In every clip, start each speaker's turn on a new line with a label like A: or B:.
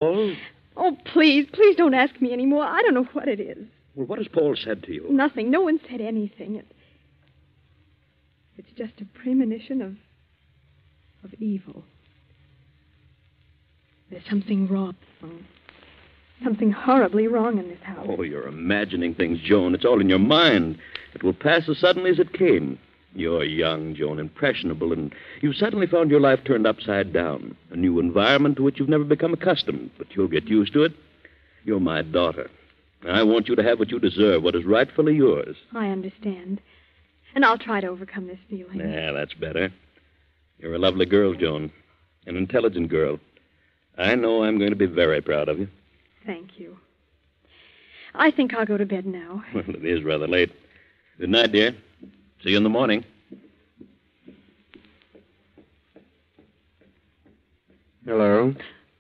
A: Paul?
B: Oh, please don't ask me anymore. I don't know what it is.
A: Well, what has Paul said to you?
B: Nothing. No one said anything. It's just a premonition of evil. There's something wrong. Something horribly wrong in this house.
A: Oh, you're imagining things, Joan. It's all in your mind. It will pass as suddenly as it came. You're young, Joan, impressionable, and you've suddenly found your life turned upside down. A new environment to which you've never become accustomed, but you'll get used to it. You're my daughter. I want you to have what you deserve, what is rightfully yours.
B: I understand. And I'll try to overcome this feeling.
A: Yeah, that's better. You're a lovely girl, Joan. An intelligent girl. I know I'm going to be very proud of you.
B: Thank you. I think I'll go to bed now.
A: Well, it is rather late. Good night, dear. See you in the morning.
C: Hello.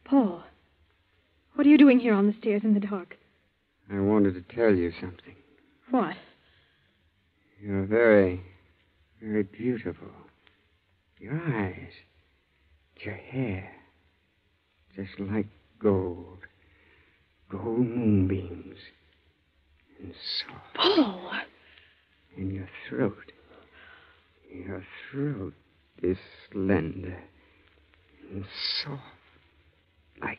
B: Paul, what are you doing here on the stairs in the dark?
C: I wanted to tell you something.
B: What?
C: You're very, very beautiful. Your eyes, your hair, just like gold. Gold moonbeams. And soft.
B: Paul!
C: And your throat. Your throat is slender and soft. Like...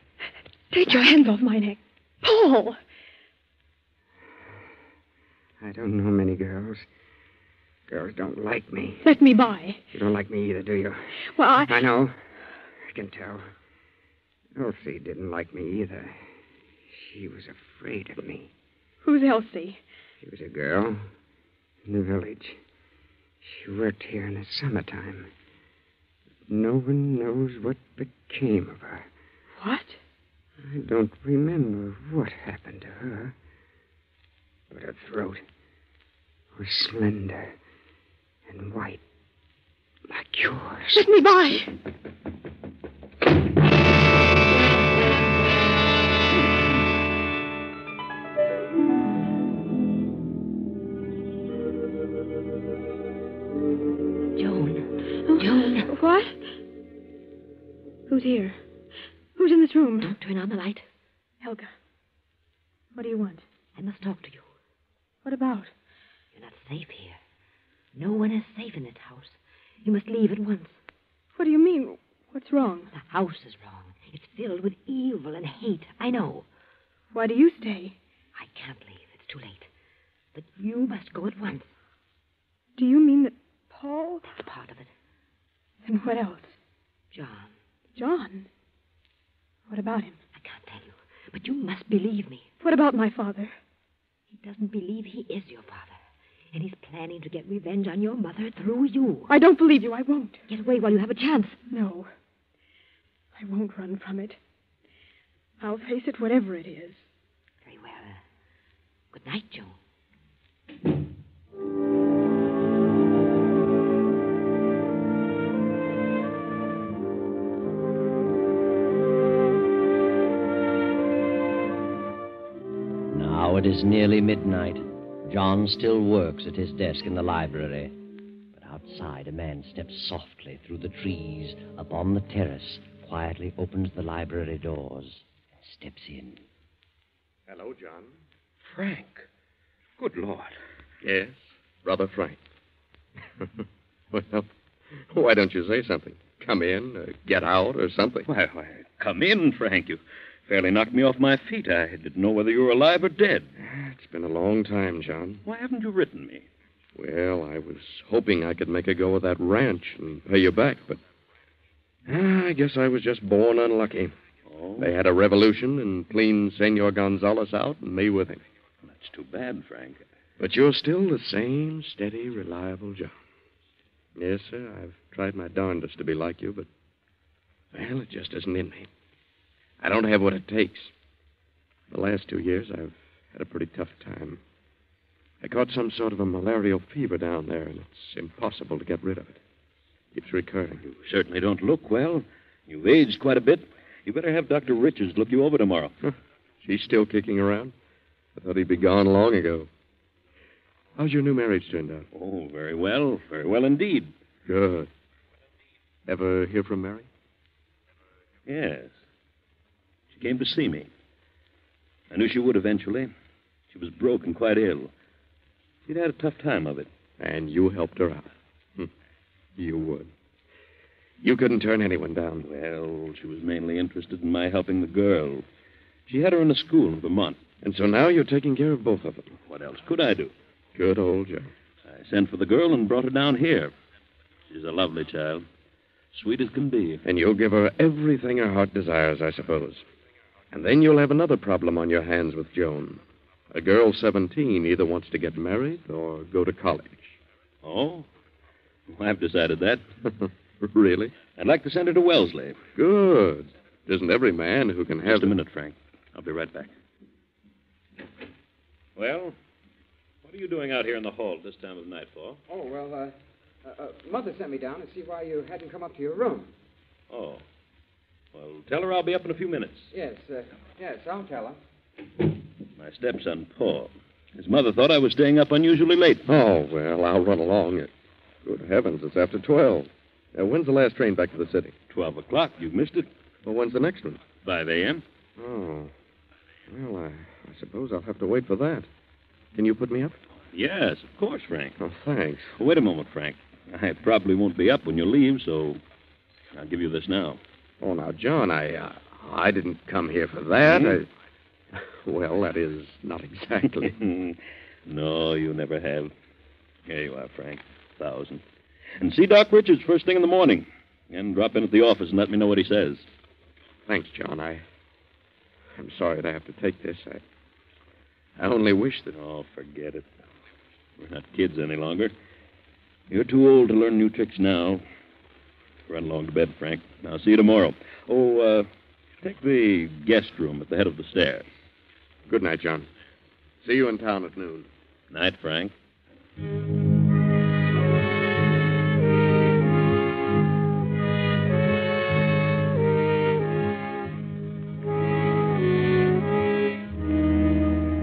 B: Take your hands off my neck. Paul!
C: I don't know many girls. Girls don't like me.
B: Let me by.
C: You don't like me either, do you?
B: Well,
C: I know. I can tell. Elsie didn't like me either. She was afraid of me.
B: Who's Elsie?
C: She was a girl in the village. She worked here in the summertime. No one knows what became of her.
B: What?
C: I don't remember what happened to her. But her throat was slender and white, like yours.
B: Let me by.
D: Joan.
B: What? Who's here? Who's in this room?
D: Don't turn on the light.
B: Helga. What do you want?
D: I must talk to you.
B: What about?
D: You're not safe here. No one is safe in this house. You must leave at once.
B: What do you mean? What's wrong?
D: The house is wrong. It's filled with evil and hate. I know.
B: Why do you stay?
D: I can't leave. It's too late. But you must go at once.
B: Do you mean that Paul?
D: That's part of it.
B: Then what else?
D: John.
B: John? What about him?
D: I can't tell you. But you must believe me.
B: What about my father?
D: He doesn't believe he is your father. And he's planning to get revenge on your mother through you.
B: I don't believe you. I won't.
D: Get away while you have a chance.
B: No. I won't run from it. I'll face it, whatever it is.
D: Very well. Good night, Joan.
E: Now it is nearly midnight. John still works at his desk in the library. But outside, a man steps softly through the trees upon the terrace, quietly opens the library doors, and steps in.
F: Hello, John.
A: Frank. Good Lord.
F: Yes, Brother Frank. Well, why don't you say something? Come in, get out, or something.
A: Why, come in, Frank. You fairly knocked me off my feet. I didn't know whether you were alive or dead.
F: It's been a long time, John.
A: Why haven't you written me?
F: Well, I was hoping I could make a go of that ranch and pay you back, but I guess I was just born unlucky.
A: Oh?
F: They had a revolution and cleaned Senor Gonzalez out and me with him.
A: That's too bad, Frank.
F: But you're still the same steady, reliable John. Yes, sir, I've tried my darndest to be like you, but, well, it just isn't in me. I don't have what it takes. The last 2 years, I've had a pretty tough time. I caught some sort of a malarial fever down there, and it's impossible to get rid of it. Keeps recurring.
A: You certainly don't look well. You've aged quite a bit. You better have Dr. Richards look you over tomorrow.
F: Huh. She's still kicking around? I thought he'd be gone long ago. How's your new marriage turned out?
A: Oh, very well. Very well indeed.
F: Good. Ever hear from Mary?
A: Yes. She came to see me. I knew she would eventually. She was broke and quite ill. She'd had a tough time of it.
F: And you helped her out. You would. You couldn't turn anyone down.
A: Well, she was mainly interested in my helping the girl. She had her in a school in Vermont.
F: And so now you're taking care of both of them.
A: What else could I do?
F: Good old Joe.
A: I sent for the girl and brought her down here. She's a lovely child. Sweet as can be.
F: And you'll give her everything her heart desires, I suppose. And then you'll have another problem on your hands with Joan. A girl 17 either wants to get married or go to college.
A: Oh? Well, I've decided that.
F: Really?
A: I'd like to send her to Wellesley.
F: Good. It isn't every man who can have...
A: Just a minute, Frank. I'll be right back. Well, what are you doing out here in the hall at this time of night for?
C: Oh, well, Mother sent me down to see why you hadn't come up to your room.
A: Oh. Well, tell her I'll be up in a few minutes.
C: Yes, I'll tell her.
A: My stepson, Paul. His mother thought I was staying up unusually late.
F: Oh, well, I'll run along. Good heavens, it's after 12. When's the last train back to the city?
A: 12 o'clock. You've missed it.
F: Well, when's the next one?
A: 5 a.m.
F: Oh. Well, I suppose I'll have to wait for that. Can you put me up?
A: Yes, of course, Frank.
F: Oh, thanks.
A: Well, wait a moment, Frank. I probably won't be up when you leave, so I'll give you this now.
F: Oh, now, John, I didn't come here for that. Well, that is not exactly.
A: No, you never have. Here you are, Frank. 1,000. And see Doc Richards first thing in the morning. And drop in at the office and let me know what he says.
F: Thanks, John. I'm sorry to have to take this. I only wish that...
A: Oh, forget it. We're not kids any longer. You're too old to learn new tricks now. Run along to bed, Frank. I'll see you tomorrow. Oh, take the guest room at the head of the stairs.
F: Good night, John. See you in town at noon.
A: Night, Frank.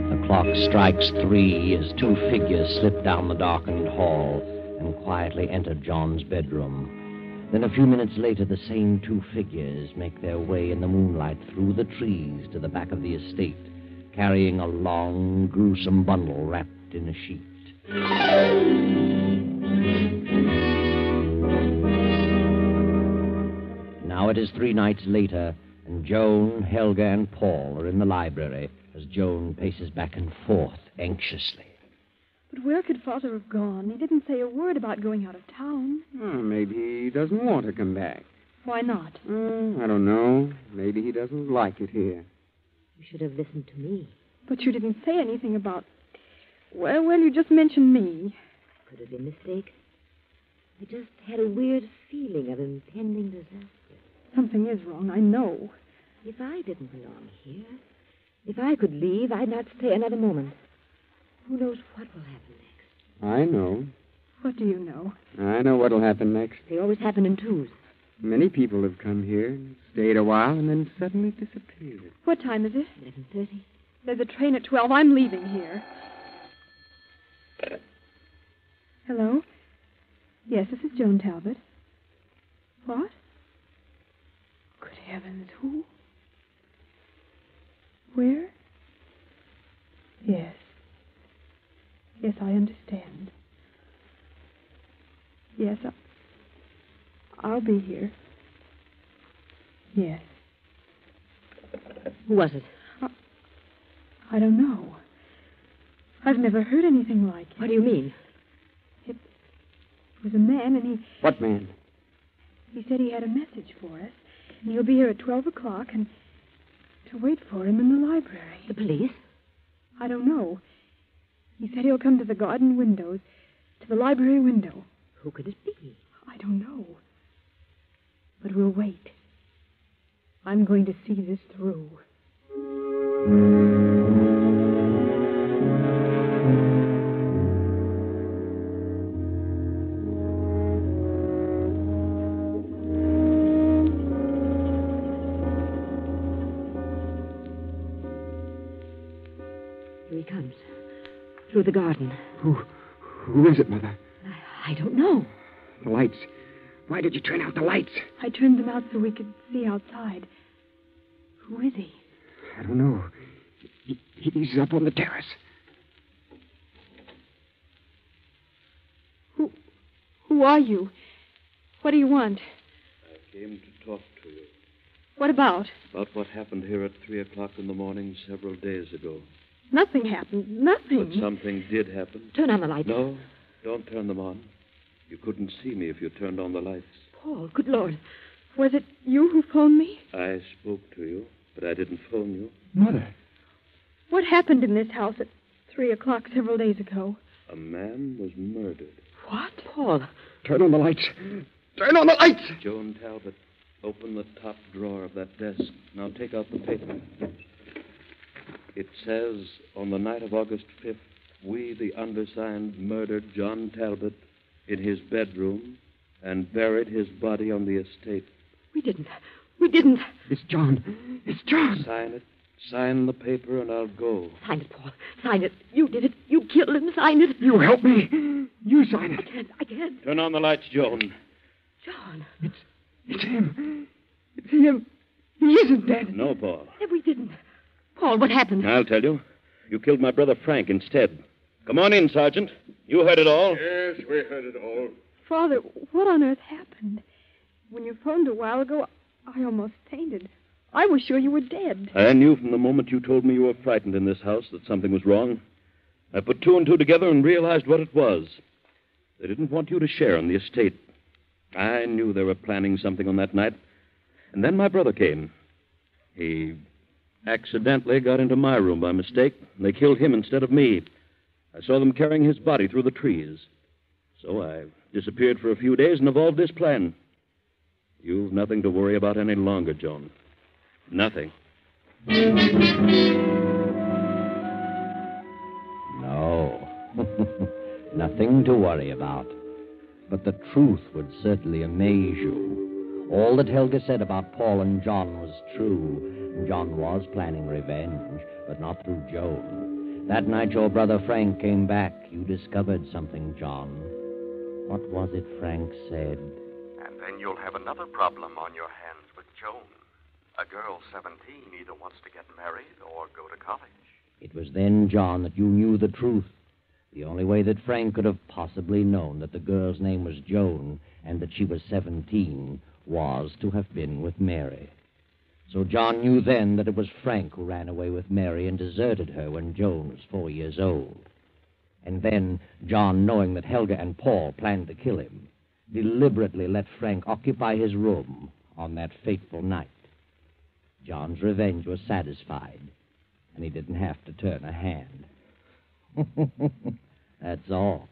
E: The clock strikes 3 as 2 figures slip down the darkened hall and quietly enter John's bedroom. Then a few minutes later, the same 2 figures make their way in the moonlight through the trees to the back of the estate, carrying a long, gruesome bundle wrapped in a sheet. Now it is 3 nights later, and Joan, Helga, and Paul are in the library as Joan paces back and forth anxiously.
B: But where could Father have gone? He didn't say a word about going out of town.
C: Oh, maybe he doesn't want to come back.
B: Why not?
C: I don't know. Maybe he doesn't like it here.
D: You should have listened to me.
B: But you didn't say anything about... Well, you just mentioned me.
D: Could have been mistaken. I just had a weird feeling of impending disaster.
B: Something is wrong, I know.
D: If I didn't belong here, if I could leave, I'd not stay another moment. Who knows what will happen next?
C: I know.
B: What do you know?
C: I know what'll happen next.
D: They always happen in twos.
C: Many people have come here and stayed a while and then suddenly disappeared.
B: What time is it?
D: 11:30.
B: There's a train at 12. I'm leaving here. Hello? Yes, this is Joan Talbot. What? Good heavens, who? Where? Yes. Yes, I understand. Yes, I'll be here. Yes.
D: Who was it?
B: I don't know. I've never heard anything like it.
D: What do you mean?
B: It was a man, and
C: What man?
B: he said he had a message for us. And he'll be here at 12 o'clock, and to wait for him in the library.
D: The police?
B: I don't know. He said he'll come to the garden windows, to the library window.
D: Who could it be?
B: I don't know. But we'll wait. I'm going to see this through.
D: Here he comes. Through the garden.
C: Who is it, Mother?
D: I don't know.
C: The lights. Why did you turn out the lights?
B: I turned them out so we could see outside. Who is he?
C: He's up on the terrace.
B: Who are you? What do you want?
A: I came to talk to you.
B: What about?
A: About what happened here at 3 o'clock in the morning several days ago.
B: Nothing happened. Nothing.
A: But something did happen.
D: Turn on the lights.
A: No, don't turn them on. You couldn't see me if you turned on the lights.
D: Paul, good Lord.
B: Was it you who phoned me?
A: I spoke to you, but I didn't phone you.
C: Mother.
B: What happened in this house at 3 o'clock several days ago?
A: A man was murdered.
B: What?
D: Paul.
C: Turn on the lights. Turn on the lights!
A: Joan Talbot, open the top drawer of that desk. Now take out the paper. It says, on the night of August 5th, we, the undersigned, murdered John Talbot in his bedroom and buried his body on the estate.
D: We didn't.
C: It's John. It's John.
A: Sign it. Sign the paper, and I'll go.
D: Sign it, Paul. Sign it. You did it. You killed him. Sign it.
C: You help me. You sign it.
D: I can't.
A: Turn on the lights, Joan.
D: John.
C: It's him. It's him. He isn't dead.
A: No, Paul.
D: We didn't. Paul, what happened?
A: I'll tell you. You killed my brother Frank instead. Come on in, Sergeant. You heard it all.
F: Yes, we heard it all.
B: Father, what on earth happened? When you phoned a while ago, I almost fainted. I was sure you were dead.
A: I knew from the moment you told me you were frightened in this house that something was wrong. I put two and two together and realized what it was. They didn't want you to share in the estate. I knew they were planning something on that night. And then my brother came. He accidentally got into my room by mistake, and they killed him instead of me. I saw them carrying his body through the trees. So I disappeared for a few days and evolved this plan. You've nothing to worry about any longer, Joan. Nothing.
E: No. Nothing to worry about. But the truth would certainly amaze you. All that Helga said about Paul and John was true. John was planning revenge, but not through Joan. That night your brother Frank came back. You discovered something, John. What was it Frank said?
F: And then you'll have another problem on your hands with Joan. A girl 17 either wants to get married or go to college.
E: It was then, John, that you knew the truth. The only way that Frank could have possibly known that the girl's name was Joan and that she was 17 was to have been with Mary. So John knew then that it was Frank who ran away with Mary and deserted her when Joan was 4 years old. And then John, knowing that Helga and Paul planned to kill him, deliberately let Frank occupy his room on that fateful night. John's revenge was satisfied, and he didn't have to turn a hand. That's all.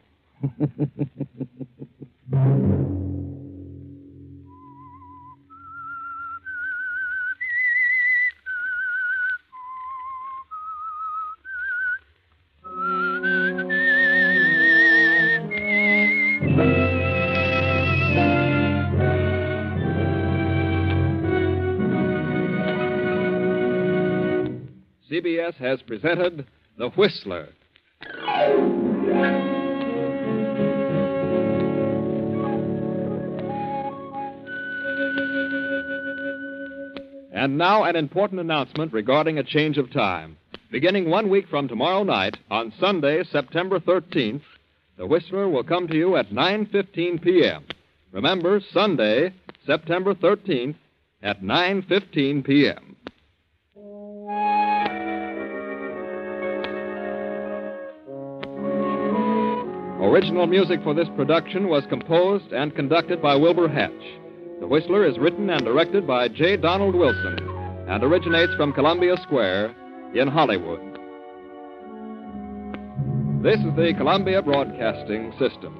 G: CBS has presented The Whistler. And now an important announcement regarding a change of time. Beginning 1 week from tomorrow night, on Sunday, September 13th, The Whistler will come to you at 9:15 p.m. Remember, Sunday, September 13th, at 9:15 p.m. Original music for this production was composed and conducted by Wilbur Hatch. The Whistler is written and directed by J. Donald Wilson and originates from Columbia Square in Hollywood. This is the Columbia Broadcasting System.